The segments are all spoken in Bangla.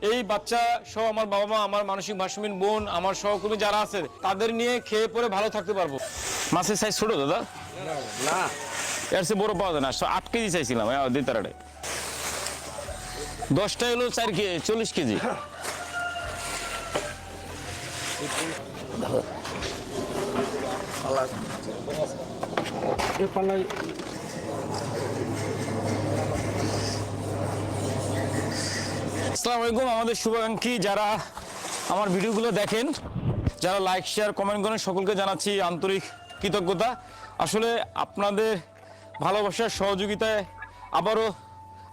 এই বাচ্চা সহ আমার বাবা মা, আমার মানসিক ভারসাম্যহীন বোন, আমার সহকর্মী যারা আছে তাদের নিয়ে খেয়ে পরে ভালো থাকতে পারবো। মাছের সাইজ ছোট দাদা? না, এর চেয়ে বড় পাওয়া যায় না। 8 কেজি চাইছিলাম দিতারাটে। 10টা হলো 4 কেজি, 40 কেজি। আসসালামু আলাইকুম। আমাদের শুভাকাঙ্ক্ষী যারা আমার ভিডিওগুলো দেখেন, যারা লাইক শেয়ার কমেন্ট করেন, সকলকে জানাচ্ছি আন্তরিক কৃতজ্ঞতা। আসলে আপনাদের ভালোবাসার সহযোগিতায় আবারও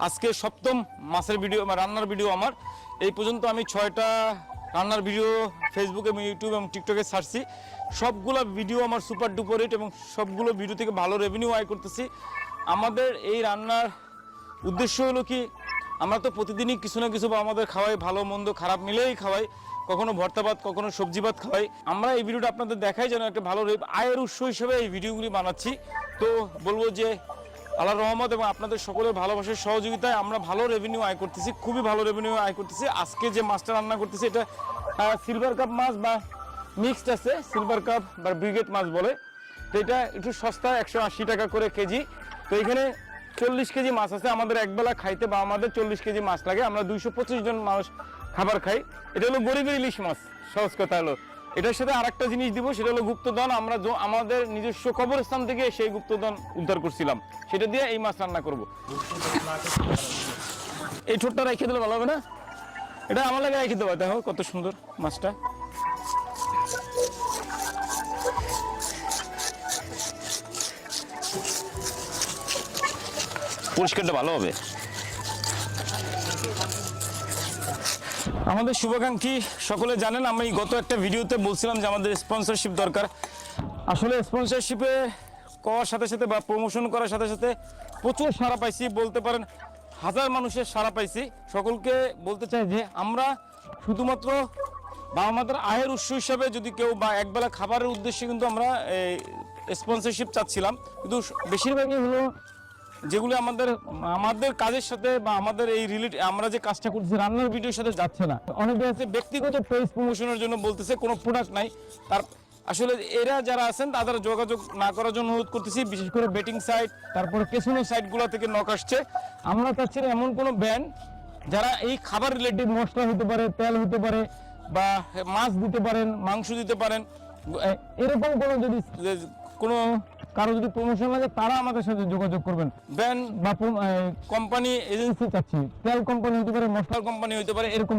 আজকে 7ম মাছের ভিডিও, রান্নার ভিডিও আমার। এই পর্যন্ত আমি 6টা রান্নার ভিডিও ফেসবুকে, ইউটিউব এবং টিকটকে ছাড়ছি। সবগুলো ভিডিও আমার সুপার ডুপার হিট এবং সবগুলো ভিডিও থেকে ভালো রেভিনিউ আয় করতেছি। আমাদের এই রান্নার উদ্দেশ্য হলো কি, আমরা তো প্রতিদিনই কিছু না কিছু আমাদের খাওয়াই, ভালো মন্দ খারাপ মিলেই খাওয়াই, কখনো ভর্তা ভাত, কখনো সবজি ভাত খাওয়াই। আমরা এই ভিডিওটা আপনাদের দেখাই যেন একটা ভালো আয়ের উৎস হিসেবে এই ভিডিওগুলি বানাচ্ছি। তো বলবো যে আল্লাহর রহমত এবং আপনাদের সকলের ভালোবাসার সহযোগিতায় আমরা ভালো রেভিনিউ আয় করতেছি, খুবই ভালো রেভিনিউ আয় করতেছি। আজকে যে মাছটা রান্না করতেছি এটা সিলভার কাপ মাছ বা মিক্সড আছে, সিলভার কাপ বা ব্রিগেড মাছ বলে। তো এটা একটু সস্তা, 180 টাকা করে কেজি। তো এখানে 40 কেজি মাছ আছে। আমাদের একবেলা খাইতে বা আমাদের 40 কেজি মাছ লাগে। আমরা 225 জন মানুষ খাবার খাই। এটা হলো গরিবের ইলিশ মাছ, সহজ কথা হলো। এটার সাথে আরেকটা জিনিস দিব, সেটা হলো গুপ্তধন। আমরা আমাদের নিজস্ব কবরস্থান থেকে সেই গুপ্তধন উদ্ধার করছিলাম, সেটা দিয়ে এই মাছ রান্না করব। এই ঠোঁটটা রেখে দিলে ভালো হবে না? এটা আমার লাগে রেখে দেবো। দেখো কত সুন্দর মাছটা। পরিষ্কারটা ভালো হবে। আমাদের শুভাকাঙ্ক্ষী সকলে জানেন, আমি গত একটা ভিডিওতে বলছিলাম যে আমাদের স্পন্সরশিপ দরকার। আসলে স্পন্সরশিপে করার সাথে সাথে বা প্রমোশন করার সাথে সাথে প্রচুর সাড়া পাইছি, বলতে পারেন 1000 মানুষের সাড়া পাইছি। সকলকে বলতে চাই যে আমরা শুধুমাত্র বা আমাদের আয়ের উৎস হিসাবে যদি কেউ বা একবেলা খাবারের উদ্দেশ্যে কিন্তু আমরা স্পন্সরশিপ চাচ্ছিলাম, কিন্তু বেশিরভাগই হলো যেগুলো আমাদের কাজের সাথে বা আমাদের এই আমরা যে কাজটা করছি রান্নার ভিডিওর সাথে যাচ্ছে না। অনেকে আছে ব্যক্তিগত পেজ প্রমোশনের জন্য বলতেছে, কোনো প্রোডাক্ট নাই তার। আসলে এরা যারা আছেন তাদের যোগাযোগ না করার জন্য অনুরোধ করতেছি। বিশেষ করে বেটিং সাইট, তারপরে কেসিনো সাইটগুলো থেকে নক আসছে। আমরা চাচ্ছি এমন কোনো ব্র্যান্ড যারা এই খাবার রিলেটেড, মশলা হতে পারে, তেল হতে পারে, বা মাছ দিতে পারেন, মাংস দিতে পারেন, এরকম কোনো যদি কোনো কারো যদি প্রমোশন লাগে তারা আমাদের সাথে যোগাযোগ করবেন। ব্র্যান্ড বা কোম্পানি এজেন্সি চাচ্ছি, তেল কোম্পানি হতে পারে, মশলার কোম্পানি হতে পারে, এরকম